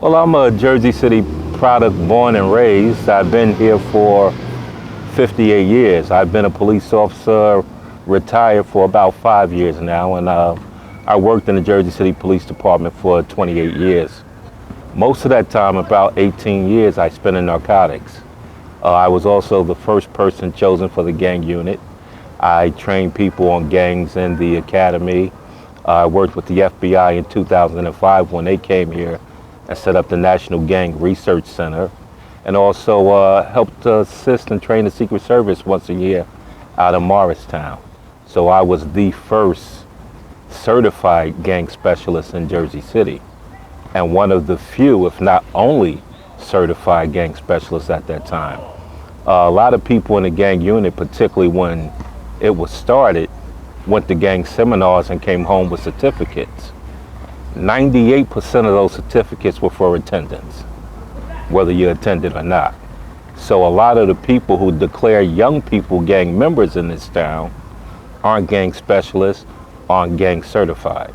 Well, I'm a Jersey City product, born and raised. I've been here for 58 years. I've been a police officer, retired for about 5 years now, and I worked in the Jersey City Police Department for 28 years. Most of that time, about 18 years, I spent in narcotics. I was also the first person chosen for the gang unit. I trained people on gangs in the academy. I worked with the FBI in 2005 when they came here and set up the National Gang Research Center, and also helped assist and train the Secret Service once a year out of Morristown. So I was the first certified gang specialist in Jersey City, and one of the few, if not only, certified gang specialists at that time. A lot of people in the gang unit, particularly when it was started, went to gang seminars and came home with certificates. 98% of those certificates were for attendance, whether you attended or not. So a lot of the people who declare young people gang members in this town aren't gang specialists, aren't gang certified.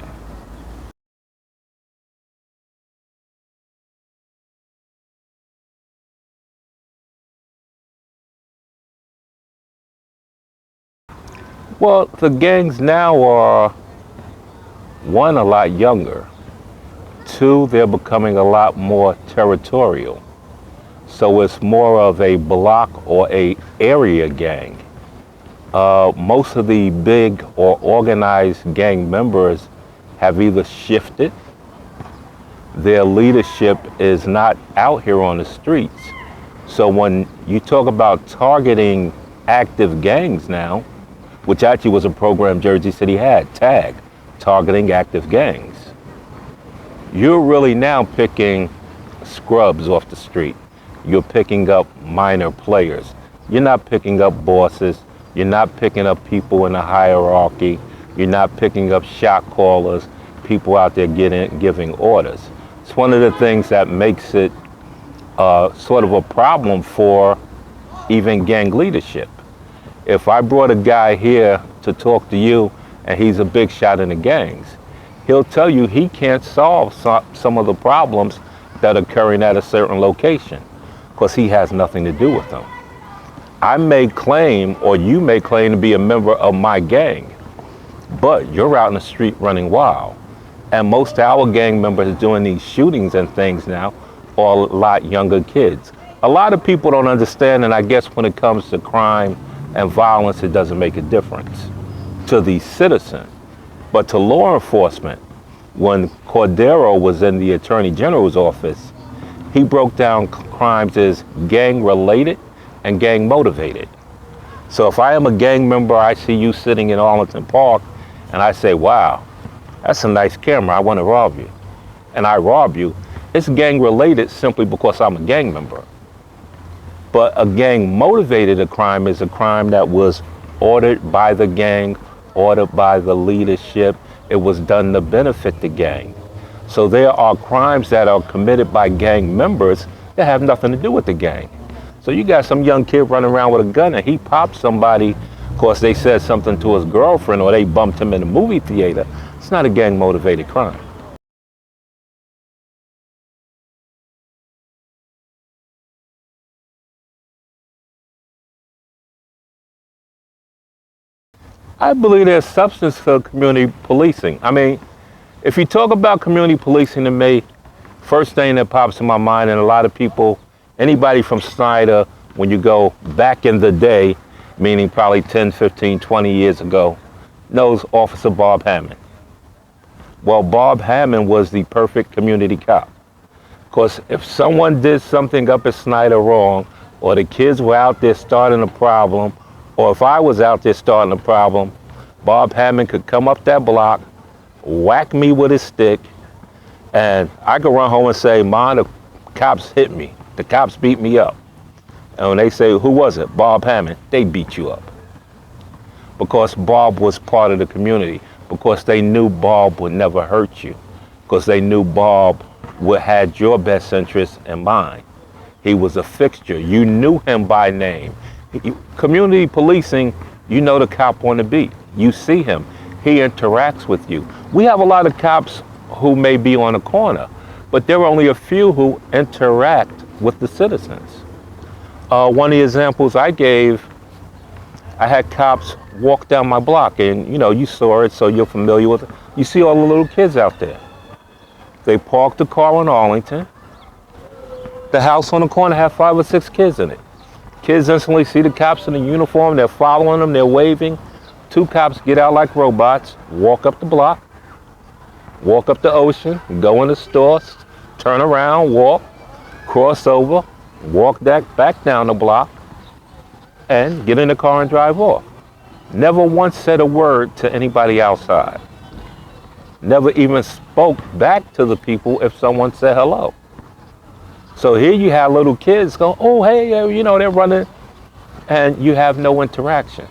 Well, the gangs now are, one, a lot younger. Two, they're becoming a lot more territorial. So it's more of a block or a area gang. Most of the big or organized gang members have either shifted, their leadership is not out here on the streets. So when you talk about targeting active gangs now, which actually was a program Jersey City had, TAG, targeting active gangs. You're really now picking scrubs off the street. You're picking up minor players. You're not picking up bosses. You're not picking up people in a hierarchy. You're not picking up shot callers, people out there giving orders. It's one of the things that makes it sort of a problem for even gang leadership. If I brought a guy here to talk to you and he's a big shot in the gangs, he'll tell you he can't solve some of the problems that are occurring at a certain location because he has nothing to do with them. I may claim, or you may claim, to be a member of my gang, but you're out in the street running wild. And most of our gang members doing these shootings and things now are a lot younger kids. A lot of people don't understand, and I guess when it comes to crime and violence, it doesn't make a difference to the citizen. But to law enforcement, when Cordero was in the Attorney General's office, he broke down crimes as gang-related and gang-motivated. So if I am a gang member, I see you sitting in Arlington Park, and I say, wow, that's a nice camera, I want to rob you. And I rob you, it's gang-related simply because I'm a gang member. But a gang-motivated crime is a crime that was ordered by the gang, ordered by the leadership. It was done to benefit the gang. So there are crimes that are committed by gang members that have nothing to do with the gang. So you got some young kid running around with a gun and he pops somebody because they said something to his girlfriend or they bumped him in a movie theater. It's not a gang-motivated crime. I believe there's substance to community policing. I mean, if you talk about community policing to me, first thing that pops in my mind, and a lot of people, anybody from Snyder, when you go back in the day, meaning probably 10, 15, 20 years ago, knows Officer Bob Hammond. Well, Bob Hammond was the perfect community cop. Because if someone did something up at Snyder wrong, or the kids were out there starting a problem, or if I was out there starting a problem, Bob Hammond could come up that block, whack me with his stick, and I could run home and say, "Mom, the cops hit me. The cops beat me up." And when they say, "Who was it?" "Bob Hammond." They beat you up. Because Bob was part of the community. Because they knew Bob would never hurt you. Because they knew Bob had your best interest in mind. He was a fixture. You knew him by name. Community policing, you know the cop on the beat. You see him. He interacts with you. We have a lot of cops who may be on a corner, but there are only a few who interact with the citizens. One of the examples I gave, I had cops walk down my block, and you saw it, so you're familiar with it. You see all the little kids out there. They parked the car on Arlington. The house on the corner had 5 or 6 kids in it. Kids instantly see the cops in the uniform, they're following them, they're waving. 2 cops get out like robots, walk up the block, walk up the Ocean, go in the stores, turn around, walk, cross over, walk back down the block, and get in the car and drive off. Never once said a word to anybody outside. Never even spoke back to the people if someone said hello. So here you have little kids going, oh, hey, they're running, and you have no interaction.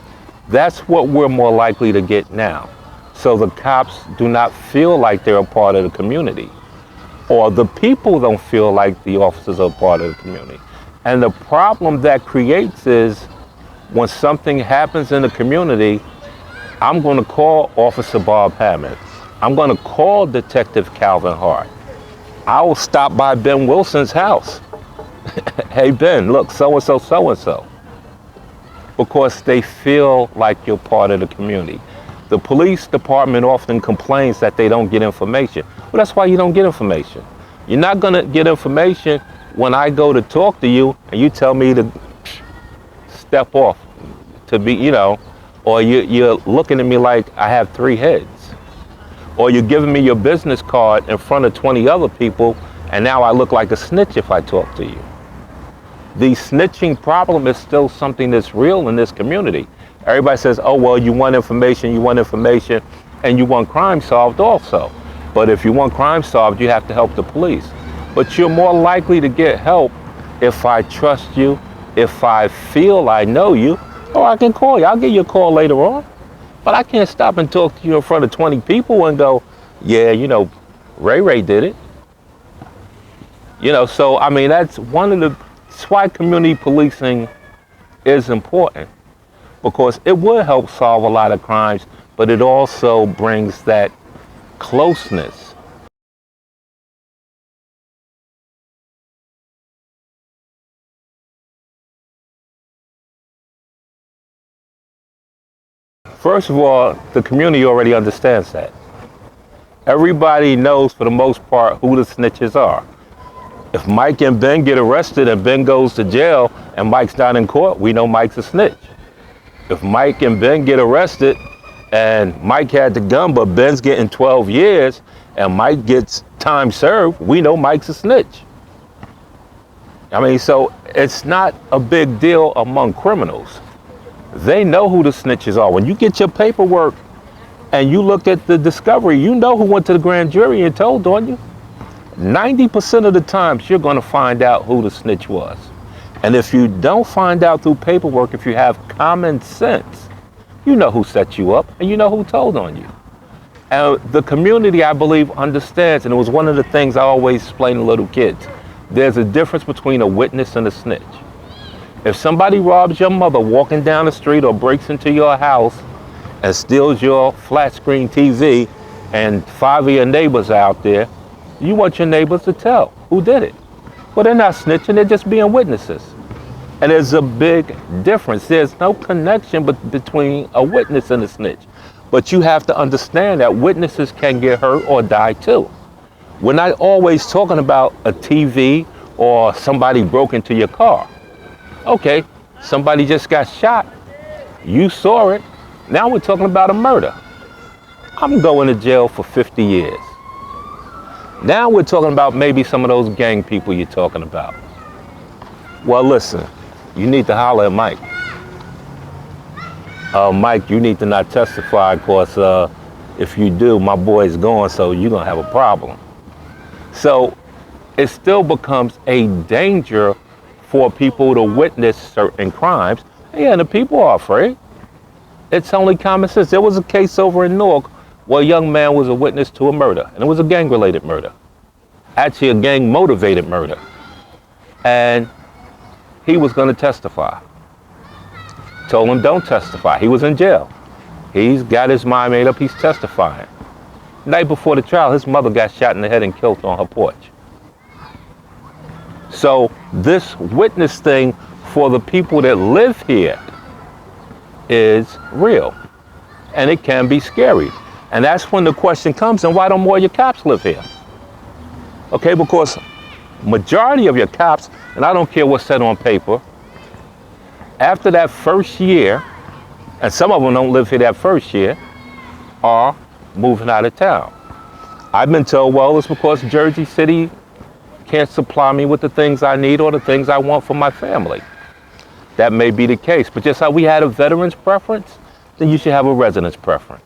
That's what we're more likely to get now. So the cops do not feel like they're a part of the community, or the people don't feel like the officers are a part of the community. And the problem that creates is when something happens in the community, I'm going to call Officer Bob Hammond. I'm going to call Detective Calvin Hart. I will stop by Ben Wilson's house. Hey, Ben, look, so-and-so, so-and-so. Because they feel like you're part of the community. The police department often complains that they don't get information. Well, that's why you don't get information. You're not going to get information when I go to talk to you and you tell me to step off, to be, or you're looking at me like I have 3 heads. Or you're giving me your business card in front of 20 other people, and now I look like a snitch if I talk to you. The snitching problem is still something that's real in this community. Everybody says, oh, well, you want information, and you want crime solved also. But if you want crime solved, you have to help the police. But you're more likely to get help if I trust you, if I feel I know you, or I can call you. I'll give you a call later on. But I can't stop and talk to you in front of 20 people and go, yeah, Ray did it. So, that's that's why community policing is important, because it will help solve a lot of crimes, but it also brings that closeness. First of all, the community already understands that. Everybody knows, for the most part, who the snitches are. If Mike and Ben get arrested and Ben goes to jail and Mike's not in court, we know Mike's a snitch. If Mike and Ben get arrested and Mike had the gun, but Ben's getting 12 years and Mike gets time served, we know Mike's a snitch. So it's not a big deal among criminals. They know who the snitches are. When you get your paperwork and you look at the discovery, you know who went to the grand jury and told on you. 90% of the times you're going to find out who the snitch was. And if you don't find out through paperwork, if you have common sense, you know who set you up and you know who told on you. And the community, I believe, understands, and it was one of the things I always explain to little kids. There's a difference between a witness and a snitch. If somebody robs your mother walking down the street or breaks into your house and steals your flat screen TV and 5 of your neighbors out there, you want your neighbors to tell who did it. Well, they're not snitching, they're just being witnesses. And there's a big difference. There's no connection between a witness and a snitch. But you have to understand that witnesses can get hurt or die too. We're not always talking about a TV or somebody broke into your car. Okay, somebody just got shot. You saw it. Now we're talking about a murder. I'm going to jail for 50 years. Now we're talking about maybe some of those gang people you're talking about. Well, listen, you need to holler at Mike. Mike, you need to not testify, because if you do, my boy's gone, so you're going to have a problem. So it still becomes a danger for people to witness certain crimes. And the people are afraid. It's only common sense. There was a case over in Newark where a young man was a witness to a murder, and it was a gang-related murder. Actually, a gang-motivated murder. And he was going to testify. Told him, don't testify. He was in jail. He's got his mind made up. He's testifying. Night before the trial, his mother got shot in the head and killed on her porch. So this witness thing for the people that live here is real, and it can be scary. And that's when the question comes, and why don't more of your cops live here? Okay, because majority of your cops, and I don't care what's said on paper, after that first year, and some of them don't live here that first year, are moving out of town. I've been told, well, it's because Jersey City can't supply me with the things I need or the things I want for my family. That may be the case, but just how we had a veteran's preference, then you should have a residence preference.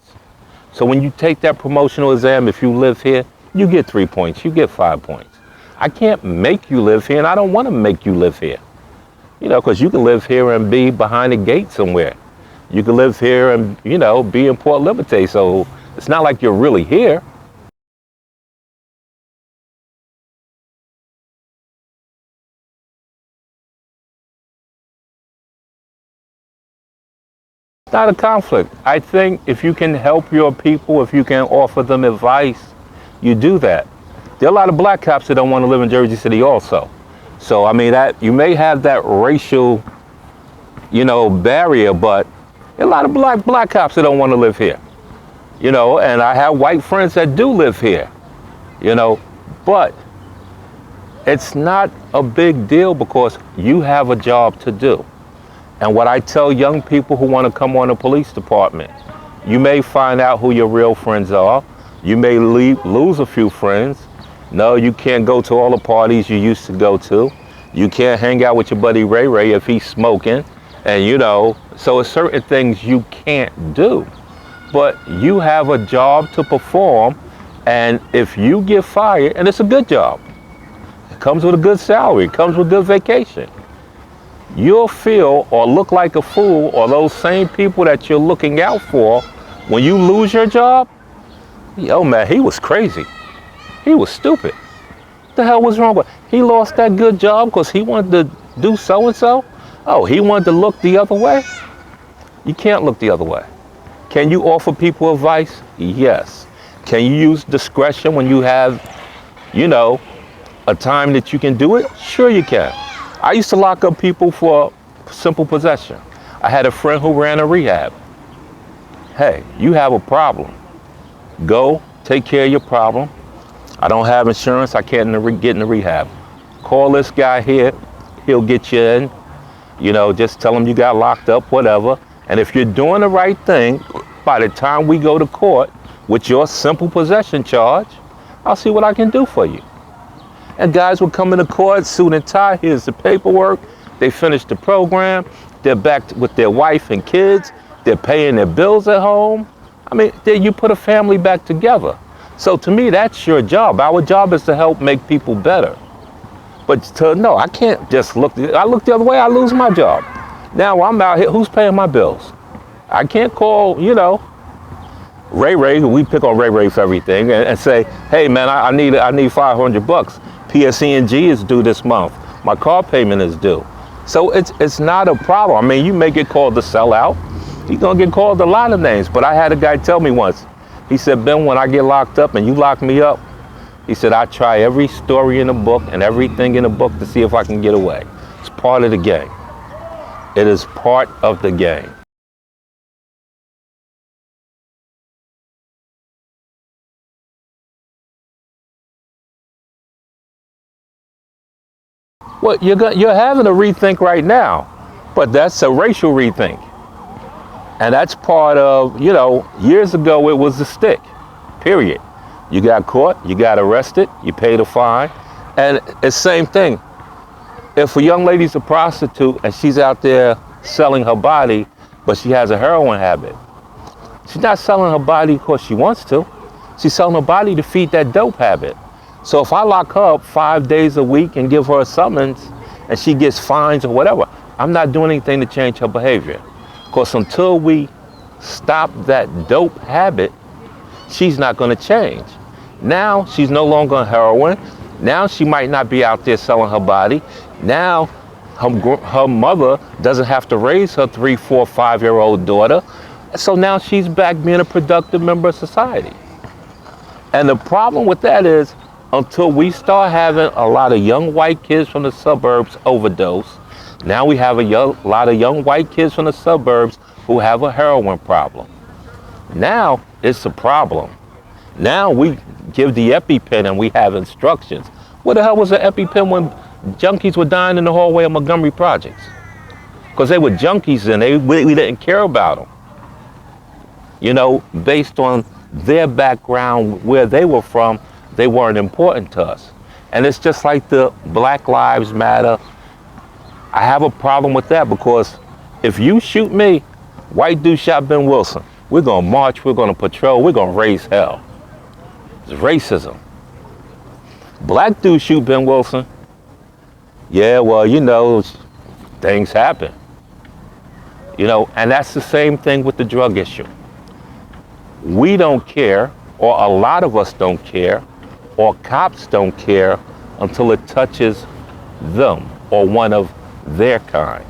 So when you take that promotional exam, if you live here, you get 3 points, you get 5 points. I can't make you live here, and I don't want to make you live here. You know, because you can live here and be behind a gate somewhere. You can live here and, you know, be in Port Liberty, so it's not like you're really here. It's not a conflict. I think if you can help your people, if you can offer them advice, you do that. There are a lot of black cops that don't want to live in Jersey City also. So, I mean, that you may have that racial, you know, barrier, but there are a lot of black cops that don't want to live here. You know, and I have white friends that do live here, you know, but it's not a big deal because you have a job to do. And what I tell young people who want to come on the police department, you may find out who your real friends are. You may lose a few friends. No, you can't go to all the parties you used to go to. You can't hang out with your buddy Ray Ray if he's smoking. And you know, so it's certain things you can't do. But you have a job to perform. And if you get fired, and it's a good job, it comes with a good salary, it comes with good vacation, you'll feel or look like a fool, or those same people that you're looking out for, when you lose your job, yo man, he was crazy. He was stupid. What the hell was wrong with him? He lost that good job because he wanted to do so-and-so? Oh, he wanted to look the other way? You can't look the other way. Can you offer people advice? Yes. Can you use discretion when you have, you know, a time that you can do it? Sure you can. I used to lock up people for simple possession. I had a friend who ran a rehab. Hey, you have a problem. Go take care of your problem. I don't have insurance. I can't get in the rehab. Call this guy here. He'll get you in. You know, just tell him you got locked up, whatever. And if you're doing the right thing, by the time we go to court with your simple possession charge, I'll see what I can do for you. And guys would come into court, suit and tie, here's the paperwork. They finish the program. They're back with their wife and kids. They're paying their bills at home. I mean, then you put a family back together. So to me, that's your job. Our job is to help make people better. But no, I can't just look. I look the other way, I lose my job. Now I'm out here, who's paying my bills? I can't call, you know, Ray Ray, who we pick on Ray Ray for everything, and say, hey man, I need $500. PSE&G is due this month. My car payment is due. So it's not a problem. I mean, you may get called to sell out. You're gonna get called a lot of names, but I had a guy tell me once, he said, Ben, when I get locked up and you lock me up, he said, I try every story in the book and everything in the book to see if I can get away. It's part of the game. It is part of the game. Well, you're having a rethink right now, but that's a racial rethink. And that's part of, you know, years ago it was the stick, period. You got caught, you got arrested, you paid a fine, and it's the same thing. If a young lady's a prostitute and she's out there selling her body, but she has a heroin habit, she's not selling her body because she wants to. She's selling her body to feed that dope habit. So if I lock her up 5 days a week and give her a summons and she gets fines or whatever, I'm not doing anything to change her behavior. Because until we stop that dope habit, she's not going to change. Now she's no longer on heroin. Now she might not be out there selling her body. Now her mother doesn't have to raise her 3, 4, 5-year-old daughter. So now she's back being a productive member of society. And the problem with that is until we start having a lot of young white kids from the suburbs overdose. Now we have a lot of young white kids from the suburbs who have a heroin problem. Now it's a problem. Now we give the EpiPen and we have instructions. What the hell was an EpiPen when junkies were dying in the hallway of Montgomery Projects? Because they were junkies and we didn't care about them. You know, based on their background, where they were from, they weren't important to us. And it's just like the Black Lives Matter. I have a problem with that, because if you shoot me, white dude shot Ben Wilson, we're gonna march, we're gonna patrol, we're gonna raise hell. It's racism. Black dude shoot Ben Wilson, yeah, well, you know, things happen. You know, and that's the same thing with the drug issue. We don't care, or a lot of us don't care, or cops don't care until it touches them or one of their kind.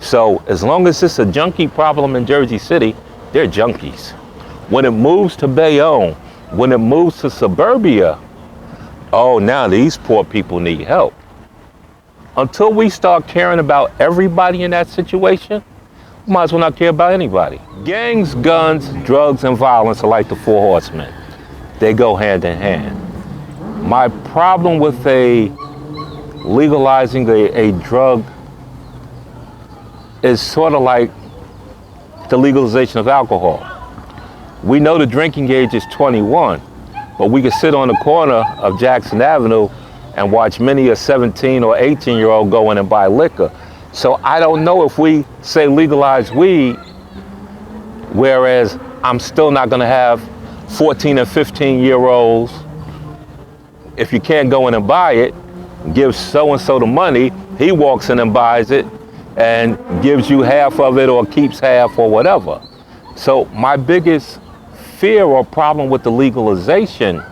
So as long as it's a junkie problem in Jersey City, they're junkies. When it moves to Bayonne, when it moves to suburbia, oh, now these poor people need help. Until we start caring about everybody in that situation, we might as well not care about anybody. Gangs, guns, drugs, and violence are like the four horsemen. They go hand in hand. My problem with legalizing a drug is sort of like the legalization of alcohol. We know the drinking age is 21, but we can sit on the corner of Jackson Avenue and watch many a 17 or 18-year-old go in and buy liquor. So I don't know if we say legalize weed, whereas I'm still not gonna have 14 and 15-year-olds. If you can't go in and buy it, give so-and-so the money, he walks in and buys it and gives you half of it or keeps half or whatever. So my biggest fear or problem with the legalization,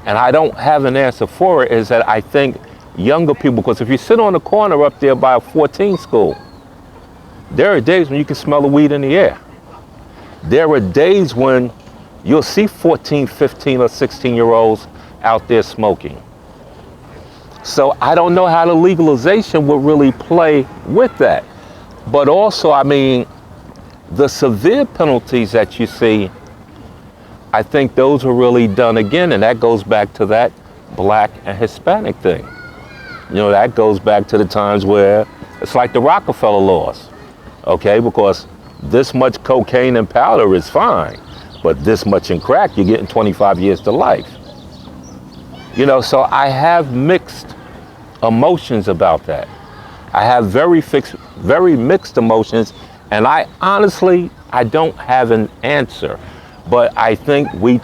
and I don't have an answer for it, is that I think younger people, because if you sit on the corner up there by a 14 school, there are days when you can smell the weed in the air. There are days when you'll see 14, 15, or 16-year-olds out there smoking. So I don't know how the legalization would really play with that. But also, I mean, the severe penalties that you see, I think those were really done again, and that goes back to that Black and Hispanic thing. You know, that goes back to the times where it's like the Rockefeller laws, okay? Because this much cocaine and powder is fine, but this much in crack, you're getting 25 years to life. You know, so I have mixed emotions about that. I have very mixed emotions, and I don't have an answer, but I think we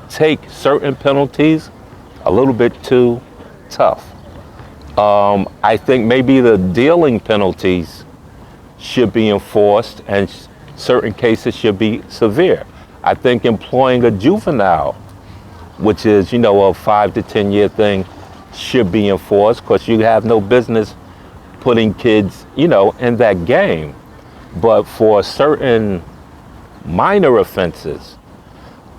take certain penalties a little bit too tough. I think maybe the dealing penalties should be enforced, and certain cases should be severe. I think employing a juvenile, which is, you know, a 5 to 10 year thing, should be enforced, because you have no business putting kids, you know, in that game. But for certain minor offenses,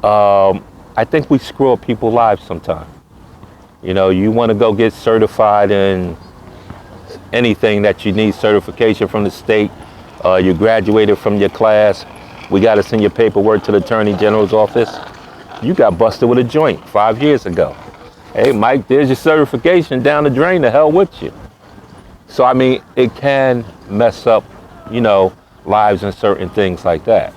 I think we screw up people's lives sometimes. You know, you want to go get certified in anything that you need certification from the state, you graduated from your class, we got to send your paperwork to the Attorney General's office. You got busted with a joint 5 years ago. Hey, Mike, there's your certification down the drain, the hell with you. So, I mean, it can mess up, you know, lives and certain things like that.